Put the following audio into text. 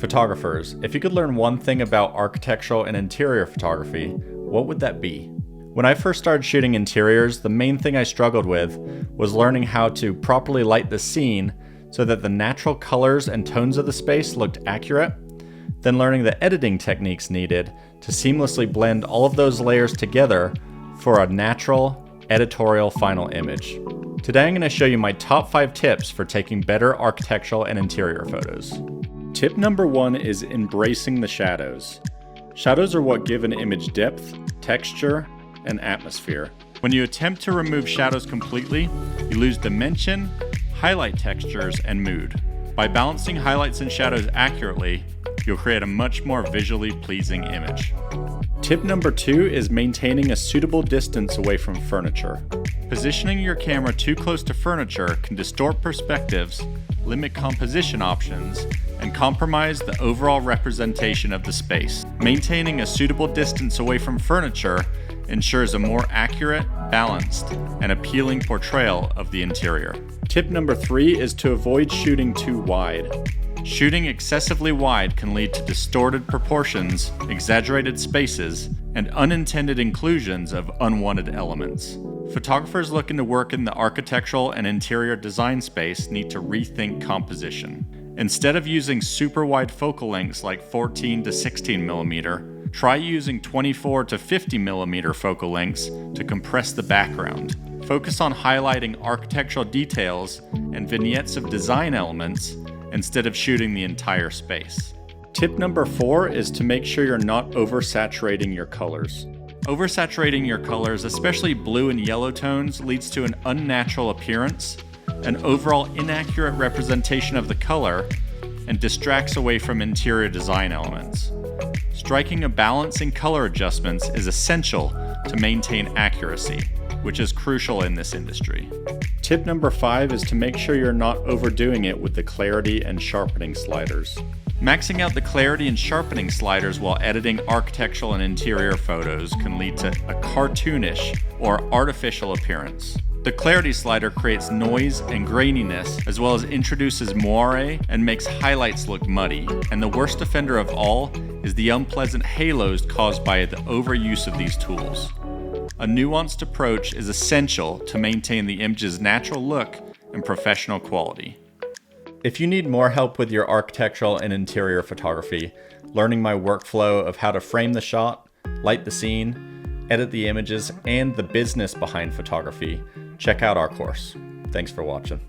Photographers, if you could learn one thing about architectural and interior photography, what would that be? When I first started shooting interiors, the main thing I struggled with was learning how to properly light the scene so that the natural colors and tones of the space looked accurate, then learning the editing techniques needed to seamlessly blend all of those layers together for a natural, editorial final image. Today I'm going to show you my top 5 tips for taking better architectural and interior photos. Tip number 1 is embracing the shadows. Shadows are what give an image depth, texture, and atmosphere. When you attempt to remove shadows completely, you lose dimension, highlight textures, and mood. By balancing highlights and shadows accurately, you'll create a much more visually pleasing image. Tip number 2 is maintaining a suitable distance away from furniture. Positioning your camera too close to furniture can distort perspectives, limit composition options, and compromise the overall representation of the space. Maintaining a suitable distance away from furniture ensures a more accurate, balanced, and appealing portrayal of the interior. Tip number 3 is to avoid shooting too wide. Shooting excessively wide can lead to distorted proportions, exaggerated spaces, and unintended inclusions of unwanted elements. Photographers looking to work in the architectural and interior design space need to rethink composition. Instead of using super wide focal lengths like 14 to 16 millimeter, try using 24 to 50 millimeter focal lengths to compress the background. Focus on highlighting architectural details and vignettes of design elements instead of shooting the entire space. Tip number 4 is to make sure you're not oversaturating your colors. Oversaturating your colors, especially blue and yellow tones, leads to an unnatural appearance, an overall inaccurate representation of the color, and distracts away from interior design elements. Striking a balance in color adjustments is essential to maintain accuracy, which is crucial in this industry. Tip number 5 is to make sure you're not overdoing it with the clarity and sharpening sliders. Maxing out the clarity and sharpening sliders while editing architectural and interior photos can lead to a cartoonish or artificial appearance. The clarity slider creates noise and graininess, as well as introduces moire and makes highlights look muddy. And the worst offender of all is the unpleasant halos caused by the overuse of these tools. A nuanced approach is essential to maintain the image's natural look and professional quality. If you need more help with your architectural and interior photography, learning my workflow of how to frame the shot, light the scene, edit the images, and the business behind photography, check out our course. Thanks for watching.